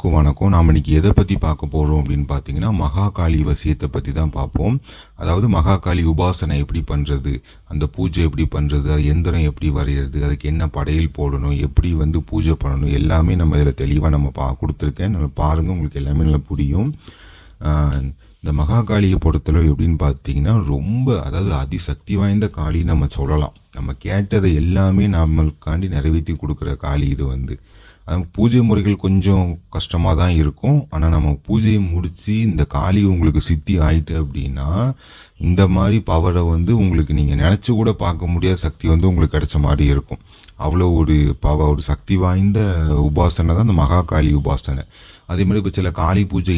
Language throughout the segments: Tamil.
எல்லாருக்கும் வணக்கம். நாம் இன்னைக்கு எதை பற்றி பார்க்க போகிறோம் அப்படின்னு பார்த்தீங்கன்னா, மகாகாளி வசியத்தை பற்றி தான் பார்ப்போம். அதாவது மகாகாளி உபாசனை எப்படி பண்ணுறது, அந்த பூஜை எப்படி பண்ணுறது, அது எந்திரம் எப்படி வரைகிறது, அதுக்கு என்ன படையல் போடணும், எப்படி பூஜை பண்ணணும், எல்லாமே நம்ம இதில் தெளிவாக நம்ம கொடுத்துருக்கேன். நம்ம பாருங்கள், உங்களுக்கு எல்லாமே நல்லா புரியும். இந்த மகாகாளியை பொறுத்தளவு எப்படின்னு பார்த்தீங்கன்னா, அதாவது அதிசக்தி வாய்ந்த காளி நம்ம சொல்லலாம். நம்ம கேட்டதை எல்லாமே நம்மளுக்காண்டி நிறைவேற்றி கொடுக்குற காளி இது. பூஜை முறைகள் கொஞ்சம் கஷ்டமாக தான் இருக்கும். ஆனால் நம்ம பூஜையை முடித்து இந்த காளி உங்களுக்கு சித்தி ஆயிட்டு அப்படின்னா, இந்த மாதிரி பவரை உங்களுக்கு நீங்கள் நினச்சி கூட பார்க்க முடியாத சக்தி உங்களுக்கு கிடைச்ச மாதிரி இருக்கும். அவ்வளோ ஒரு சக்தி வாய்ந்த உபாசனை தான் இந்த மகாகாளி உபாசனை. அதே மாதிரி இப்போ சில காளி பூஜை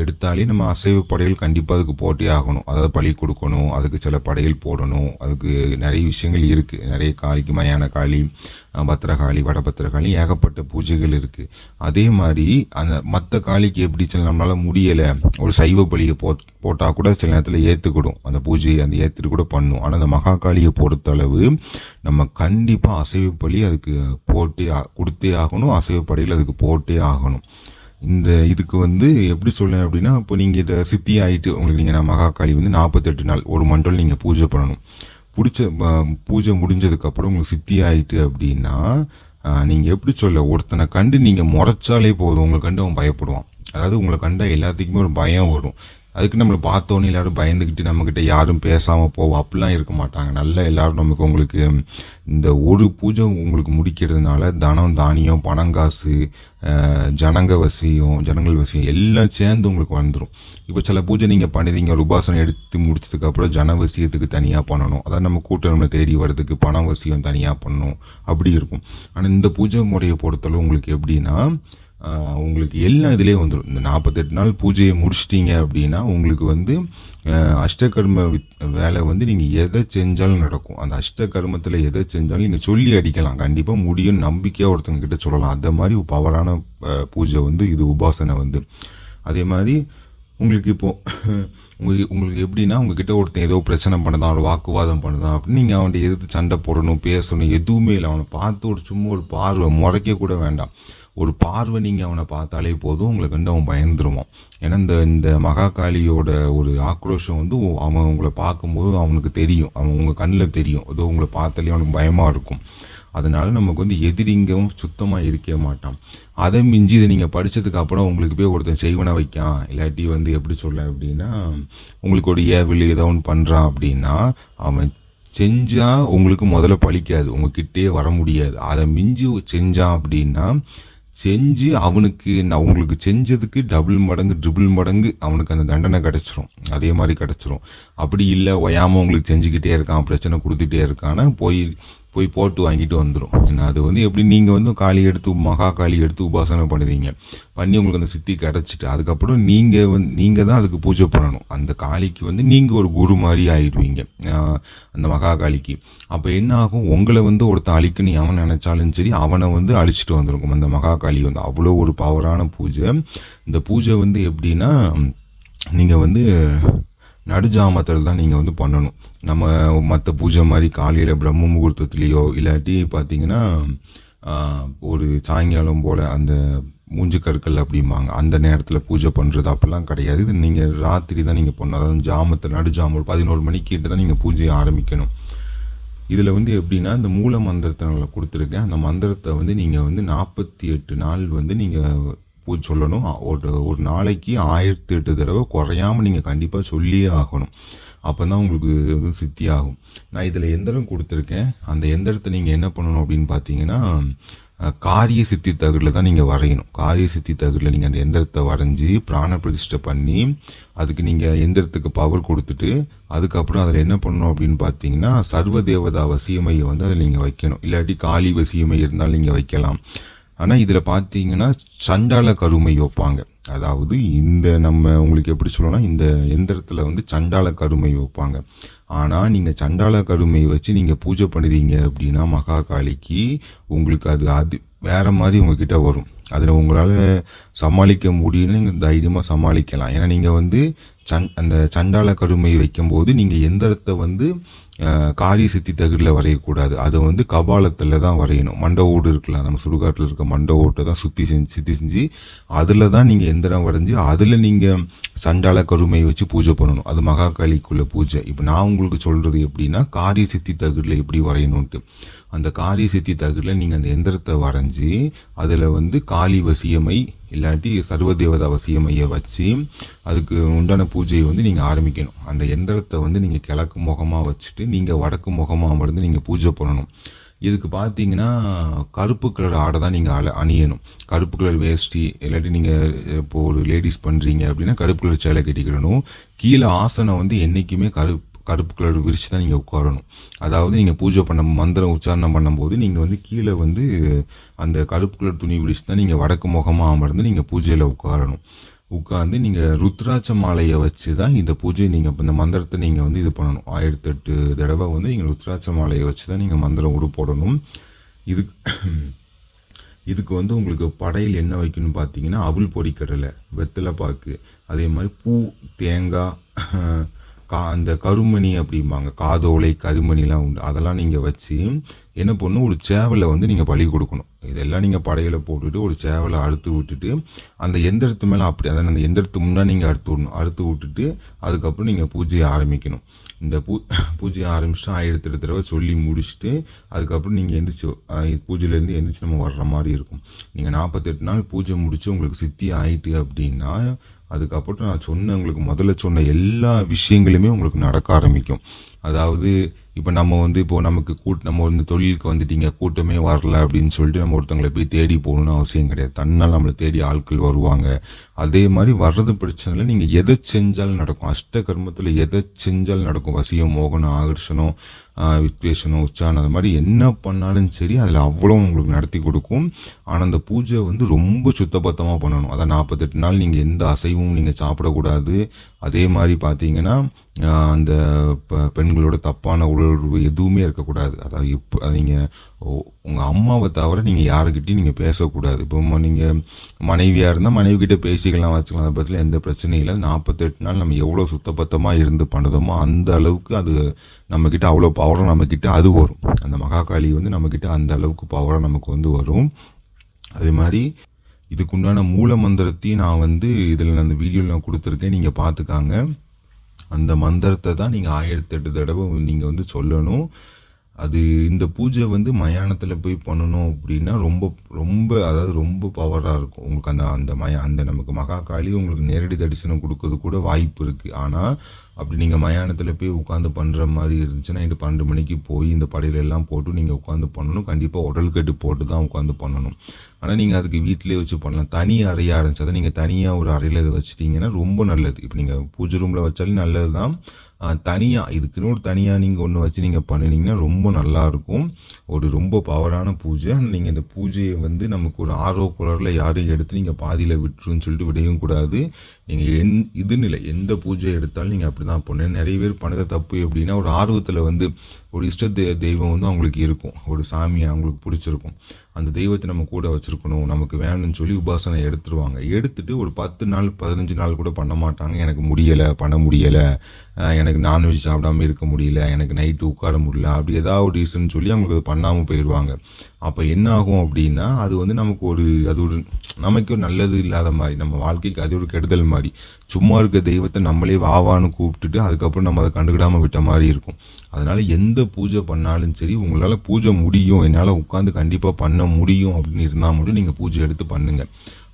எடுத்தாலே நம்ம அசைவ படையல் கண்டிப்பாக அதுக்கு போட்டே ஆகணும். அதாவது பலி கொடுக்கணும், அதுக்கு சில படையல் போடணும், அதுக்கு நிறைய விஷயங்கள் இருக்குது. நிறைய காளிக்கு மயான காளி, பத்திரகாளி, வடபத்திரகாளி, ஏகப்பட்ட பூஜைகள் இருக்குது. அதே மாதிரி அந்த மற்ற காளிக்கு எப்படி சில நம்மளால் முடியலை, ஒரு சைவ பலியை போட்டால் கூட சில நேரத்தில் ஏற்றுக்கிடும் அந்த பூஜையை, அந்த ஏற்றுட்டு கூட பண்ணும். ஆனால் அந்த மகாகாளியை பொறுத்தளவு நம்ம கண்டிப்பாக அசைவ பலி அதுக்கு கொடுத்தே ஆகணும், அசைவ படையில் அதுக்கு போட்டே ஆகணும். இதுக்கு எப்படி சொல்ல அப்படின்னா, இப்போ நீங்கள் இதை சித்தி ஆகிட்டு உங்களுக்கு நீங்கள் மகாகாளி 48 நாள் ஒரு மண்டல் நீங்கள் பூஜை பண்ணணும். பூஜை முடிஞ்சதுக்கப்புறம் உங்களுக்கு சித்தி ஆகிட்டு அப்படின்னா, நீங்கள் எப்படி சொல்ல, ஒருத்தனை கண்டு நீங்கள் முறைச்சாலே போதும், உங்களை கண்டு அவன் பயப்படுவான். அதாவது உங்களை கண்டா எல்லாத்துக்குமே ஒரு பயம் வரும். அதுக்கு நம்மளை பார்த்தோன்னே எல்லாரும் பயந்துக்கிட்டு நம்மக்கிட்ட யாரும் பேசாமல் போவோம், அப்படிலாம் இருக்க மாட்டாங்க. நல்லா எல்லாரும் உங்களுக்கு இந்த ஒரு பூஜை உங்களுக்கு முடிக்கிறதுனால தனம், தானியம், பணங்காசு, ஜனங்கள் வசியம் எல்லாம் சேர்ந்து உங்களுக்கு வந்துடும். இப்போ சில பூஜை நீங்கள் பண்ணுறீங்க, ஒரு உபாசனை எடுத்து முடிச்சதுக்கப்புறம் ஜனவசியத்துக்கு தனியாக பண்ணணும். அதாவது நம்ம கூட்டணி தேடி வர்றதுக்கு பணம் வசியம் தனியாக பண்ணணும், அப்படி இருக்கும். ஆனால் இந்த பூஜை முறையை பொறுத்தளவு உங்களுக்கு எப்படின்னா, உங்களுக்கு எல்லாம் இதிலே வந்துடும். இந்த 48 நாள் பூஜையை முடிச்சிட்டிங்க அப்படின்னா உங்களுக்கு அஷ்டகர்ம வேலை நீங்கள் எதை செஞ்சாலும் நடக்கும். அந்த அஷ்டகர்மத்தில் எதை செஞ்சாலும் நீங்கள் சொல்லி அடிக்கலாம், கண்டிப்பாக முடியும், நம்பிக்கையாக ஒருத்தங்க கிட்ட சொல்லலாம். அந்த மாதிரி ஒரு பவரான பூஜை இது உபாசனை. அதே மாதிரி உங்களுக்கு இப்போது உங்களுக்கு எப்படின்னா, உங்ககிட்ட ஒருத்தன் ஏதோ பிரச்சனை பண்ணுதான், ஒரு வாக்குவாதம் பண்ணுதான் அப்படின்னு நீங்கள் அவன்கிட்ட எதிர்த்து சண்டை போடணும், பேசணும், எதுவுமே இல்லை. அவனை பார்த்து சும்மா ஒரு பார்வை, முறைக்க கூட வேண்டாம், ஒரு பார்வை நீங்கள் அவனை பார்த்தாலே போதும், உங்களை கண்டு அவன் பயந்துருவான். ஏன்னா இந்த மகாகாளியோட ஒரு ஆக்ரோஷம் அவன் உங்களை பார்க்கும்போது அவனுக்கு தெரியும், அவன் உங்கள் கண்ணில் தெரியும், ஏதோ உங்களை பார்த்தாலே அவனுக்கு பயமாக இருக்கும். அதனால நமக்கு எதிரிங்கவும் சுத்தமாக இருக்க மாட்டான். அதை மிஞ்சி இதை நீங்கள் படித்ததுக்கு அப்புறம் உங்களுக்கு போய் ஒருத்தன் செய்வனை வைக்கான், இல்லாட்டி எப்படி சொல்ல அப்படின்னா, உங்களுக்கு ஒரு ஏவில் ஏதோ ஒன்று பண்ணுறான் அப்படின்னா, அவன் செஞ்சால் உங்களுக்கு முதல்ல பழிக்காது, உங்ககிட்டே வர முடியாது. அதை மிஞ்சி செஞ்சான் அப்படின்னா, செஞ்சு அவனுக்கு உங்களுக்கு செஞ்சதுக்கு டபுள் மடங்கு ட்ரிபிள் மடங்கு அவனுக்கு அந்த தண்டனை கிடச்சிரும், அதே மாதிரி கிடச்சிரும். அப்படி இல்லை, ஒயாமல் உங்களுக்கு செஞ்சுக்கிட்டே இருக்கான், பிரச்சனை கொடுத்துட்டே இருக்கான்னா போய் போட்டு வாங்கிட்டு வந்துடும். ஏன்னா அது எப்படி நீங்கள் காளி எடுத்து மகாகாளி எடுத்து உபாசனை பண்ணுவீங்க, பண்ணி உங்களுக்கு அந்த சித்தி கிடச்சிட்டு அதுக்கப்புறம் நீங்கள் தான் அதுக்கு பூஜை பண்ணணும். அந்த காளிக்கு நீங்கள் ஒரு குரு மாதிரி ஆயிடுவீங்க அந்த மகாகாளிக்கு. அப்போ என்ன ஆகும், உங்களை ஒருத்தன் அழிக்கணும் அவன் நினைச்சாலும் சரி, அவனை அழிச்சிட்டு வந்துருக்கும் அந்த மகாகாளி. அவ்வளோ ஒரு பவரான பூஜை. இந்த பூஜை எப்படின்னா, நீங்கள் நடுஜாமத்தில் தான் நீங்கள் பண்ணணும். நம்ம மற்ற பூஜை மாதிரி காலையில் பிரம்ம முகூர்த்தத்துலேயோ இல்லாட்டி பார்த்தீங்கன்னா ஒரு சாயங்காலம் போல் அந்த மூஞ்சு கற்கள் அப்படிம்பாங்க, அந்த நேரத்தில் பூஜை பண்ணுறது அப்படிலாம் கிடையாது. இது நீங்கள் ராத்திரி தான் நீங்கள் பண்ணணும். அதாவது ஜாமத்தில் நடுஜாமம் 11 மணிக்கிட்ட தான் நீங்கள் பூஜையை ஆரம்பிக்கணும். இதில் எப்படின்னா, இந்த மூல மந்திரத்தை நான் கொடுத்துருக்கேன். அந்த மந்திரத்தை நீங்கள் 48 நாள் நீங்கள் பூஜை சொல்லணும். ஒரு நாளைக்கு 1008 தடவை குறையாமல் நீங்கள் கண்டிப்பாக சொல்லியே ஆகணும். அப்போ தான் உங்களுக்கு சித்தி ஆகும். நான் இதில் எந்திரம் கொடுத்துருக்கேன். அந்த எந்திரத்தை நீங்கள் என்ன பண்ணணும் அப்படின்னு பார்த்தீங்கன்னா, காரிய சித்தி தகடில் தான் நீங்கள் வரையணும். காரிய சித்தி தகடில் நீங்கள் அந்த எந்திரத்தை வரைஞ்சி பிராண பிரதிஷ்டை பண்ணி, அதுக்கு நீங்கள் எந்திரத்துக்கு பவர் கொடுத்துட்டு, அதுக்கப்புறம் அதில் என்ன பண்ணணும் அப்படின்னு பார்த்தீங்கன்னா, சர்வ தேவதா வசியமையை அதில் நீங்கள் வைக்கணும். இல்லாட்டி காளி வசியமை இருந்தாலும் நீங்கள் வைக்கலாம். ஆனால் இதில் பார்த்தீங்கன்னா சண்டால கருமை வைப்பாங்க. அதாவது நம்ம உங்களுக்கு எப்படி சொல்லணும்னா, இந்த எந்திரத்தில் சண்டால கருமை வைப்பாங்க. ஆனால் நீங்கள் சண்டால கருமை வச்சு நீங்கள் பூஜை பண்ணுறீங்க அப்படின்னா மகாகாளிக்கு, உங்களுக்கு அது வேறு மாதிரி உங்ககிட்ட வரும். அதில் உங்களால் சமாளிக்க முடியும்னு நீங்கள் தைரியமாக சமாளிக்கலாம். ஏன்னா நீங்கள் அந்த சண்டால கருமை வைக்கும்போது நீங்கள் எந்திரத்தை காரிய சித்தி தகடில் வரையக்கூடாது. அதை வந்து கபாலத்தில் தான் வரையணும். மண்டை ஓடு இருக்கலாம், நம்ம சுடுகாட்டில் இருக்க மண்டை ஓட்டை தான் சித்தி செஞ்சு அதில் தான் நீங்கள் எந்திரம் வரைஞ்சி அதில் நீங்கள் சண்டால கருமை வச்சு பூஜை பண்ணணும். அது மகாகாளிக்குள்ள பூஜை. இப்போ நான் உங்களுக்கு சொல்கிறது எப்படின்னா, காரிய சித்தி தகடில் எப்படி வரையணுன்ட்டு. அந்த காரிய சித்தி தகடில் நீங்கள் அந்த எந்திரத்தை வரைஞ்சி அதில் வந்து காளி வசியமை இல்லாட்டி சர்வதேவதா வசியமையை வச்சு அதுக்கு உண்டான பூஜையை வந்து நீங்கள் ஆரம்பிக்கணும். அந்த எந்திரத்தை வந்து நீங்கள் கிழக்கு முகமாக வச்சுட்டு நீங்கள் வடக்கு முகமாக வந்து நீங்கள் பூஜை பண்ணணும். இதுக்கு பார்த்தீங்கன்னா கருப்பு கலர் ஆடை தான் நீங்கள் அணியணும். கருப்பு கலர் வேஷ்டி இல்லாட்டி நீங்கள் இப்போ ஒரு லேடிஸ் பண்ணுறீங்க அப்படின்னா கருப்பு கலர் சேலை கட்டிக்கிடணும். கீழே ஆசனம் வந்து என்றைக்குமே கருப்பு கலர் விரிச்சு தான் நீங்கள் உட்காரணும். அதாவது நீங்கள் பூஜை பண்ண மந்திரம் உச்சாரணம் பண்ணும்போது நீங்கள் வந்து கீழே வந்து அந்த கருப்பு கலர் துணி விரிச்சு தான் நீங்கள் வடக்கு முகமாக அமர்ந்து நீங்கள் பூஜையில் உட்கார்ந்து நீங்கள் ருத்ராட்ச மாலையை வச்சு தான் இந்த பூஜை நீங்கள் இந்த மந்திரத்தை நீங்கள் வந்து இது பண்ணணும். 1008 தடவை வந்து நீங்கள் ருத்ராட்ச மாலையை வச்சு தான் நீங்கள் மந்திரம் போடணும். இதுக்கு வந்து உங்களுக்கு படையில் என்ன வைக்கணும்னு பார்த்தீங்கன்னா, அவுள் பொரிக்கடலை, வெத்தலை பாக்கு, அதே மாதிரி பூ, தேங்காய், அந்த கருமணி அப்படிம்பாங்க, காதோலை கருமணிலாம் உண்டு. அதெல்லாம் நீங்கள் வச்சு என்ன பண்ணணும், ஒரு சேவலை வந்து நீங்கள் பலி கொடுக்கணும். இதெல்லாம் நீங்கள் படையில போட்டுட்டு ஒரு சேவலை அறுத்து விட்டுட்டு அந்த எந்திரத்து மேலே அப்படி அதாவது அந்த எந்திரத்து முன்னாடி நீங்கள் அறுத்து விட்டுட்டு அதுக்கப்புறம் நீங்கள் பூஜையை ஆரம்பிக்கணும். இந்த பூஜையை ஆரம்பிச்சுட்டு 1008 தடவை சொல்லி முடிச்சுட்டு அதுக்கப்புறம் நீங்கள் பூஜையிலேருந்து எந்திரிச்சு நம்ம வர்ற மாதிரி இருக்கும். நீங்கள் 48 நாள் பூஜை முடிச்சு உங்களுக்கு சித்தி ஆயிட்டு அப்படின்னா அதுக்கப்புறம் நான் உங்களுக்கு முதல்ல சொன்ன எல்லா விஷயங்களுமே உங்களுக்கு நடக்க ஆரம்பிக்கும். அதாவது இப்போ நம்ம வந்து நம்ம வந்து தொழிலுக்கு வந்துட்டீங்க, கூட்டமே வரல அப்படின்னு சொல்லிட்டு நம்ம ஒருத்தவங்களை போய் தேடி போகணும்னு அவசியம் கிடையாது. தன்னால் நம்மளை தேடி ஆட்கள் வருவாங்க. அதே மாதிரி வர்றது பிரச்சனை இல்லை. நீங்கள் எதை செஞ்சாலும் நடக்கும். அஷ்ட கர்மத்தில் எதை செஞ்சாலும் நடக்கும். வசியம், மோகனம், ஆகர்ஷணம், வித்வேஷனம், உச்சாரணம், அது மாதிரி என்ன பண்ணாலும் சரி அதில் அவ்வளோ உங்களுக்கு நடத்தி கொடுக்கும். ஆனால் அந்த பூஜை வந்து ரொம்ப சுத்தபத்தமாக பண்ணணும். அதான் 48 நாள் நீங்கள் எந்த அசைவும் நீங்கள் சாப்பிடக்கூடாது. அதே மாதிரி பார்த்தீங்கன்னா அந்த பெண்களோட தப்பான உணர்வு எதுவுமே இருக்கக்கூடாது. அதாவது இப்போ நீங்கள் உங்கள் அம்மாவை தவிர நீங்கள் யாருக்கிட்டையும் நீங்கள் பேசக்கூடாது. இப்போ நீங்கள் மனைவியாக இருந்தால் மனைவிக்கிட்ட பேசிக்கலாம், வச்சுக்கலாம். அதை பற்றில எந்த பிரச்சனையும் இல்லை. 48 நாள் நம்ம எவ்வளோ சுத்தபத்தமாக இருந்து பண்ணுறோமோ அந்த அளவுக்கு அது நம்மக்கிட்ட அவ்வளோ பவராக நம்மக்கிட்ட அது வரும். அந்த மகாகாளி வந்து நம்மக்கிட்ட அந்த அளவுக்கு பவராக நமக்கு வந்து வரும். அதே மாதிரி இதுக்குண்டான மூல மந்திரத்தையும் நான் வந்து இதில் அந்த வீடியோவில் நான் கொடுத்துருக்கேன், நீங்கள் பார்த்துக்காங்க. அந்த மந்திரத்தை தான் நீங்கள் 1008 தடவை நீங்கள் வந்து சொல்லணும். அது இந்த பூஜை வந்து மயானத்தில் போய் பண்ணணும் அப்படின்னா ரொம்ப ரொம்ப அதாவது ரொம்ப பவராக இருக்கும். உங்களுக்கு அந்த நமக்கு மகாகாளி உங்களுக்கு நேரடி தரிசனம் கொடுக்கறது கூட வாய்ப்பு இருக்குது. ஆனால் அப்படி நீங்கள் மயானத்தில் போய் உட்காந்து பண்ணுற மாதிரி இருந்துச்சுன்னா நைட்டு 12 மணிக்கு போய் இந்த படையில எல்லாம் போட்டு நீங்கள் உட்காந்து பண்ணணும். கண்டிப்பாக உடல் கட்டு போட்டு தான் உட்காந்து பண்ணணும். ஆனால் நீங்கள் அதுக்கு வீட்டிலே வச்சு பண்ணலாம். தனி அறையாக இருந்துச்சு, அதை நீங்கள் தனியாக ஒரு அறையில் இதை வச்சுட்டிங்கன்னா ரொம்ப நல்லது. இப்போ நீங்கள் பூஜை ரூமில் வச்சாலும் நல்லது தான். தனியாக இதுக்குன்னு ஒரு தனியாக நீங்கள் ஒன்று வச்சு நீங்கள் பண்ணினீங்கன்னா ரொம்ப நல்லாயிருக்கும். ஒரு ரொம்ப பவரான பூஜை. நீங்கள் இந்த பூஜையை வந்து நமக்கு ஒரு ஆர்வ குளரில் யாரையும் எடுத்து நீங்கள் பாதியில் விட்டுருன்னு சொல்லிட்டு விடையும் கூடாது. நீங்கள் இதுன்னு இல்லை, எந்த பூஜை எடுத்தாலும் நீங்கள் அப்படி தான் பண்ணணும். நிறைய பேர் பண்ணத தப்பு எப்படின்னா, ஒரு ஆர்வத்தில் வந்து ஒரு இஷ்ட தெய்வம் வந்து அவங்களுக்கு இருக்கும், ஒரு சாமி அவங்களுக்கு பிடிச்சிருக்கும், அந்த தெய்வத்தை நம்ம கூட வச்சுருக்கணும், நமக்கு வேணும்னு சொல்லி உபாசனை எடுத்துட்டு ஒரு 10 நாள் 15 நாள் கூட பண்ண மாட்டாங்க. எனக்கு பண்ண முடியலை, எனக்கு நான்வெஜ் சாப்பிடாமல் இருக்க முடியல, எனக்கு நைட்டு உட்கார முடியல, அப்படி ஏதாவது ஒரு ரீசன் சொல்லி அவங்களுக்கு பண்ணாமல் போயிடுவாங்க. அப்போ என்ன ஆகும் அப்படின்னா, அது வந்து அது ஒரு நமக்கு ஒரு நல்லது இல்லாத மாதிரி, நம்ம வாழ்க்கைக்கு அது ஒரு கெடுதல் மாதிரி. சும்மா இருக்க தெய்வத்தை நம்மளே வாவான்னு கூப்பிட்டுட்டு அதுக்கப்புறம் நம்ம அதை கண்டுக்கிடாமல் விட்ட மாதிரி இருக்கும். அதனால எந்த பூஜை பண்ணாலும் சரி, உங்களால் பூஜை முடியும், என்னால் உட்காந்து கண்டிப்பாக பண்ண முடியும் அப்படின்னு இருந்தால் மட்டும் நீங்கள் பூஜை எடுத்து பண்ணுங்க.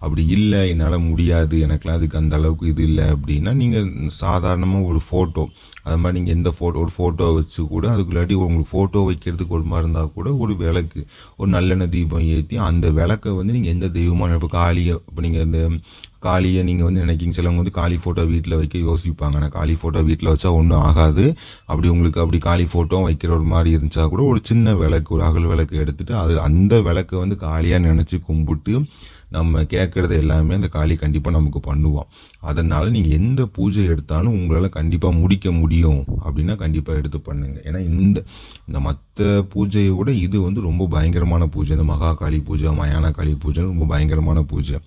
அப்படி இல்லை, என்னால் முடியாது, எனக்குலாம் அதுக்கு அந்த அளவுக்கு இது இல்லை அப்படின்னா நீங்கள் சாதாரணமாக ஒரு ஃபோட்டோ, அது மாதிரி நீங்கள் ஒரு ஃபோட்டோ வச்சு கூட அதுக்குள்ளாட்டி உங்களுக்கு ஃபோட்டோ வைக்கிறதுக்கு ஒரு மாதிரி இருந்தால் கூட ஒரு விளக்கு, ஒரு நல்லெண்ணெய் தீபம் ஏற்றி அந்த விளக்கை வந்து நீங்கள் எந்த தெய்வமான இப்போ நீங்கள் இந்த காளியை நீங்கள் வந்து நினைக்கிங்க. சிலவங்க வந்து காளி ஃபோட்டோ வீட்டில் வைக்க யோசிப்பாங்க. ஆனால் காளி ஃபோட்டோ வீட்டில் வச்சா ஒன்றும் ஆகாது. அப்படி காளி ஃபோட்டோ வைக்கிற ஒரு மாதிரி இருந்துச்சா கூட ஒரு சின்ன விளக்கு, ஒரு அகல் விளக்கு எடுத்துகிட்டு அந்த விளக்கை வந்து காளியாக நினச்சி கும்பிட்டு நம்ம கேட்குறது எல்லாமே அந்த காளி கண்டிப்பாக நமக்கு பண்ணுவோம். அதனால் நீங்கள் எந்த பூஜை எடுத்தாலும் உங்களால் கண்டிப்பாக முடிக்க முடியும் அப்படின்னா கண்டிப்பாக எடுத்து பண்ணுங்க. ஏன்னா இந்த மற்ற பூஜையை விட இது வந்து ரொம்ப பயங்கரமான பூஜை. இந்த மகா காளி பூஜை, மயான காளி பூஜை ரொம்ப பயங்கரமான பூஜை.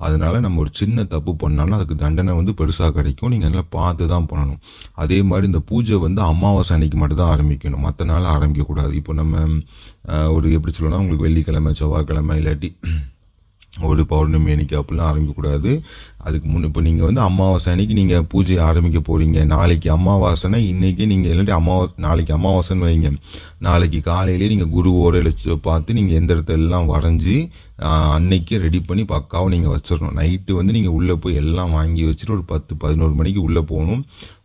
அதனால நம்ம ஒரு சின்ன தப்பு பண்ணாலும் அதுக்கு தண்டனை வந்து பெருசாக கிடைக்கும். நீங்கள் அதெல்லாம் பார்த்து தான் பண்ணணும். அதே மாதிரி இந்த பூஜை வந்து அமாவாசை அன்னைக்கு மட்டும் தான் ஆரம்பிக்கணும், மற்ற நாள் ஆரம்பிக்கக்கூடாது. இப்போ நம்ம ஒரு எப்படி சொல்லணும்னா உங்களுக்கு வெள்ளிக்கிழமை செவ்வாய்க்கிழமை இல்லாட்டி ஒரு பௌர்ணமி அன்னைக்கு அப்படிலாம் ஆரம்பிக்கக்கூடாது. அதுக்கு இப்போ நீங்கள் வந்து அமாவாசை அன்னைக்கு நீங்கள் பூஜையை ஆரம்பிக்க போகிறீங்க, நாளைக்கு அமாவாசைனா இன்றைக்கி நீங்கள் இல்லாட்டி நாளைக்கு அமாவாசைன்னு வைங்க, நாளைக்கு காலையிலே நீங்கள் குருவோட பார்த்து நீங்கள் எந்திரத்தை எல்லாம் வரைஞ்சி அன்னைக்கு ரெடி பண்ணி பக்காவும் நீங்கள் வச்சிடணும். நைட்டு வந்து நீங்கள் உள்ளே போய் எல்லாம் வாங்கி வச்சுட்டு ஒரு 10-11 மணிக்கு உள்ளே போகணும்.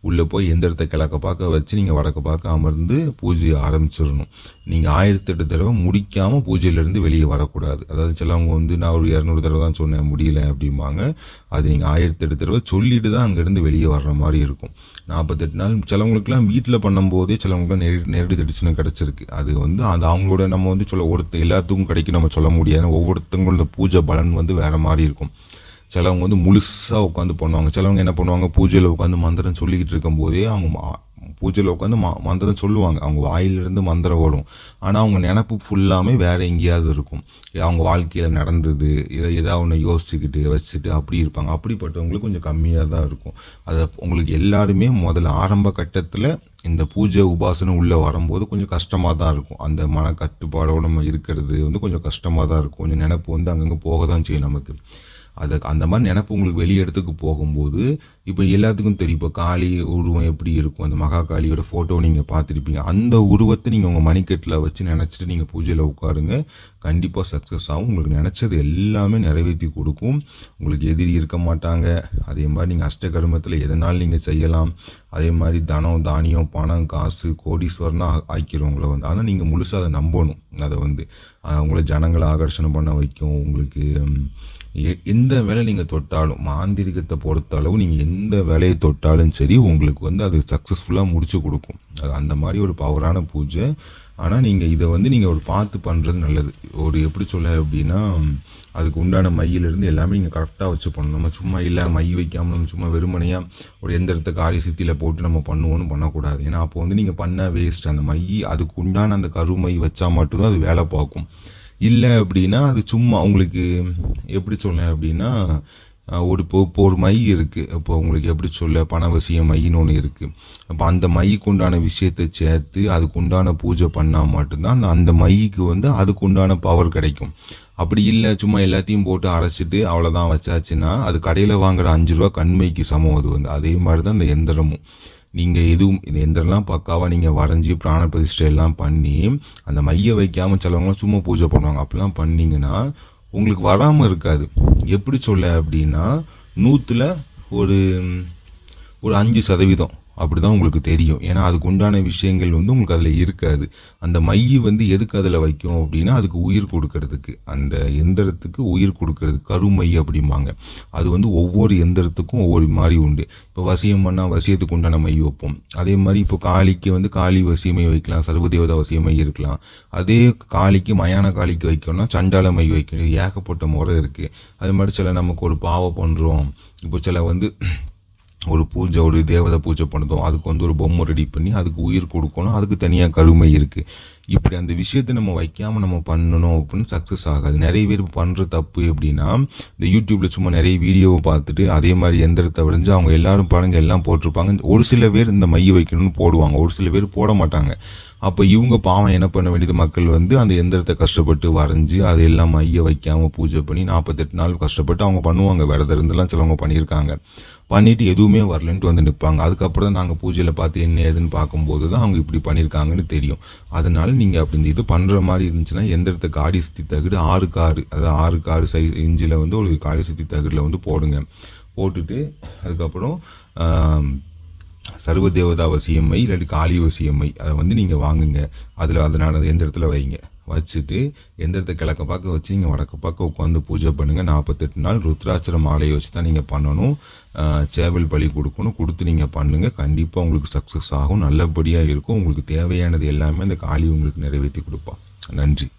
உள்ளே போய் எந்திரத்தை கிழக்க பார்க்க வச்சு நீங்கள் வடக்க பார்க்க அமர்ந்து பூஜையை ஆரம்பிச்சிடணும். நீங்கள் 1008 தடவை முடிக்காமல் பூஜையிலேருந்து வெளியே வரக்கூடாது. அதாவது சிலவங்க வந்து நான் ஒரு 200 தடவை தான் சொன்னேன் முடியல அப்படிம்பாங்க. அது நீங்கள் 1008 தடவை சொல்லிட்டு தான் அங்கேருந்து வெளியே வர்ற மாதிரி இருக்கும். 48 நாள் சிலவங்களுக்குலாம் வீட்டில் பண்ணும்போதே சிலவங்களுக்குலாம் நேரடி தரிசனம் கிடச்சிருக்கு. அது வந்து அது அவங்களோட நம்ம வந்து எல்லாத்துக்கும் கிடைக்கும் நம்ம சொல்ல முடியாது. ஒவ்வொருத்தங்களோட பூஜை பலன் வந்து வேறு மாதிரி இருக்கும். சிலவங்க வந்து முழுசாக உட்காந்து பண்ணுவாங்க. சிலவங்க என்ன பண்ணுவாங்க, பூஜையில் உட்காந்து மந்திரம் சொல்லிக்கிட்டு இருக்கும் போதே அவங்க பூஜையில் உட்காந்து மந்திரம் சொல்லுவாங்க. அவங்க வாயிலிருந்து மந்திரம் ஓடும். ஆனால் அவங்க நினப்பு ஃபுல்லாமே வேறு எங்கேயாவது இருக்கும். அவங்க வாழ்க்கையில் நடந்தது ஏதாவது ஒன்று யோசிச்சுக்கிட்டு வச்சுட்டு அப்படி இருப்பாங்க. அப்படிப்பட்டவங்களுக்கு கொஞ்சம் கம்மியாக தான் இருக்கும். அதை உங்களுக்கு எல்லாருமே முதல்ல ஆரம்ப கட்டத்தில் இந்த பூஜை உபாசனை உள்ளே வரும்போது கொஞ்சம் கஷ்டமாக தான் இருக்கும். அந்த மன கட்டுப்பாடோடு நம்ம இருக்கிறது வந்து கொஞ்சம் கஷ்டமாக தான் இருக்கும். கொஞ்சம் நினப்பு வந்து அங்கங்கே போக தான் செய்யும் நமக்கு. அந்த மாதிரி நினப்பு உங்களுக்கு வெளி இடத்துக்கு போகும்போது இப்போ எல்லாத்துக்கும் தெரியும், இப்போ காளி உருவம் எப்படி இருக்கும், அந்த மகா காளியோட ஃபோட்டோ நீங்கள் பார்த்துருப்பீங்க. அந்த உருவத்தை நீங்கள் உங்கள் மணிக்கட்டில் வச்சு நினச்சிட்டு நீங்கள் பூஜையில் உட்காருங்க. கண்டிப்பாக சக்ஸஸ் ஆகும். உங்களுக்கு நினச்சது எல்லாமே நிறைவேற்றி கொடுக்கும். உங்களுக்கு எதிரி இருக்க மாட்டாங்க. அதே மாதிரி நீங்கள் அஷ்டகர்மத்தில் எதனாலும் நீங்கள் செய்யலாம். அதே மாதிரி தனம் தானியம் பணம் காசு கோடீஸ்வரனா ஆக்கிடுவங்களை வந்து. ஆனால் நீங்கள் முழுசாக அதை நம்பணும். அதை வந்து உங்களை ஜனங்களை ஆகர்ஷணம் பண்ண வைக்கும். உங்களுக்கு எந்த வேலை நீங்கள் தொட்டாலும் மாந்திரிகத்தை பொறுத்த அளவு நீங்கள் எந்த வேலையை தொட்டாலும் சரி உங்களுக்கு வந்து அது சக்ஸஸ்ஃபுல்லாக முடிச்சு கொடுக்கும். அது அந்த மாதிரி ஒரு பவரான பூஜை. ஆனால் நீங்கள் இதை வந்து நீங்கள் ஒரு பார்த்து பண்ணுறது நல்லது. ஒரு எப்படி சொல்ல அப்படின்னா அதுக்கு உண்டான மையிலிருந்து எல்லாமே நீங்கள் கரெக்டாக வச்சு பண்ணணும். நம்ம சும்மா இல்லை மை வைக்காமல் நம்ம சும்மா வெறுமனையாக ஒரு எந்திரத்தை காரி சித்தியில் போட்டு நம்ம பண்ணுவோன்னு பண்ணக்கூடாது. ஏன்னா அப்போ வந்து நீங்கள் பண்ண வேஸ்ட். அந்த மை அதுக்கு உண்டான அந்த கருமை வச்சா மட்டும்தான் அது வேலை பார்க்கும். இல்லை அப்படின்னா அது சும்மா உங்களுக்கு எப்படி சொல்ல அப்படின்னா இப்போ ஒரு மை இருக்குது. இப்போ உங்களுக்கு எப்படி சொல்ல பணவசிய மைன்னு ஒன்று இருக்குது. அப்போ அந்த மைக்கு உண்டான விஷயத்தை சேர்த்து அதுக்கு உண்டான பூஜை பண்ணால் மட்டும்தான் அந்த மைக்கு வந்து அதுக்கு உண்டான பவர் கிடைக்கும். அப்படி இல்லை சும்மா எல்லாத்தையும் போட்டு அரைச்சிட்டு அவ்வளோதான் வச்சாச்சுன்னா அது கடையில் வாங்குற 5 ரூபா கண்மைக்கு சமம். அது வந்து அதே மாதிரி தான் இந்த எந்திரமும். நீங்கள் இந்த எந்திரம்லாம் பக்காவாக நீங்கள் வரைஞ்சி பிராண பிரதிஷ்டை எல்லாம் பண்ணி அந்த மையை வைக்காமல் சிலவங்களாம் சும்மா பூஜை பண்ணுவாங்க. அப்படிலாம் பண்ணிங்கன்னா உங்களுக்கு வராமல் இருக்காது. எப்படி சொல்ல அப்படின்னா 100ல் ஒரு 5% அப்படி தான் உங்களுக்கு தெரியும். ஏன்னா அதுக்கு உண்டான விஷயங்கள் வந்து உங்களுக்கு அதில் இருக்காது. அந்த மை வந்து எதுக்கு அதில் வைக்கும் அப்படின்னா அதுக்கு உயிர் கொடுக்கறதுக்கு, அந்த எந்திரத்துக்கு உயிர் கொடுக்கறதுக்கு கருமை அப்படிம்பாங்க. அது வந்து ஒவ்வொரு எந்திரத்துக்கும் ஒவ்வொரு மாதிரி உண்டு. இப்போ வசியம் பண்ணால் வசியத்துக்கு உண்டான மை வைப்போம். அதே மாதிரி இப்போ காளிக்கு வந்து காளி வசியமை வைக்கலாம், சர்வதேவதா வசியமை இருக்கலாம். அதே காளிக்கு மயான காளிக்கு வைக்கணும்னா சண்டால மை வைக்கணும். ஏகப்பட்ட முறை இருக்குது. அது மாதிரி சில நமக்கு ஒரு பாவம் பண்ணுறோம். இப்போ சில வந்து ஒரு பூஜை ஒரு தேவதை பூஜை பண்ணுறோம், அதுக்கு வந்து ஒரு பொம்மை ரெடி பண்ணி அதுக்கு உயிர் கொடுக்கணும், அதுக்கு தனியாக கருமை இருக்குது. இப்படி அந்த விஷயத்தை நம்ம வைக்காமல் நம்ம பண்ணணும் அப்படின்னு சக்ஸஸ் ஆகாது. நிறைய பேர் பண்ணுற தப்பு எப்படின்னா இந்த யூடியூப்பில் சும்மா நிறைய வீடியோவை பார்த்துட்டு அதே மாதிரி எந்திரத்தை விரைஞ்சு அவங்க எல்லாரும் பாருங்க எல்லாம் போட்டிருப்பாங்க. ஒரு சில பேர் இந்த மைய வைக்கணும்னு போடுவாங்க, ஒரு சில பேர் போட மாட்டாங்க. அப்போ இவங்க பாவம் என்ன பண்ண வேண்டியது, மக்கள் வந்து அந்த எந்திரத்தை கஷ்டப்பட்டு வரைஞ்சி அதெல்லாம் மைய வைக்காமல் பூஜை பண்ணி 48 நாள் கஷ்டப்பட்டு அவங்க பண்ணுவாங்க. விரதம் இருந்தெல்லாம் சிலவங்க பண்ணியிருக்காங்க. பண்ணிட்டு எதுவுமே வரலன்ட்டு வந்து நிற்பாங்க. அதுக்கப்புறம் தான் நாங்கள் பூஜையில் பார்த்து என்ன ஏதுன்னு பார்க்கும்போது தான் அவங்க இப்படி பண்ணியிருக்காங்கன்னு தெரியும். அதனால நீங்கள் அப்படி இந்த இது பண்ணுற மாதிரி இருந்துச்சுன்னா எந்திரத்தை காடி சுற்றி தகுடு 6x6 அதாவது 6x6 சைஸ் இன்ச்சில் வந்து ஒரு காடி சுற்றி தகுடில் வந்து போடுங்க. போட்டுட்டு அதுக்கப்புறம் சர்வதேவதா வசியம்மை இல்லாட்டி காளி வசியம்மை அதை வந்து நீங்கள் வாங்குங்க. அதனால எந்திரத்தில் வைங்க. வச்சுட்டு எந்திரத்தை கிழக்க பார்க்க வச்சு நீங்கள் வடக்க பார்க்க உட்காந்து பூஜை பண்ணுங்கள். 48 நாள் ருத்ராட்சர மாலையை வச்சு தான் நீங்கள் பண்ணணும். சேவல் பலி கொடுத்து நீங்கள் பண்ணுங்கள். கண்டிப்பாக உங்களுக்கு சக்ஸஸ் ஆகும், நல்லபடியாக இருக்கும். உங்களுக்கு தேவையானது எல்லாமே அந்த காளி உங்களுக்கு நிறைவேற்றி கொடுப்பா. நன்றி.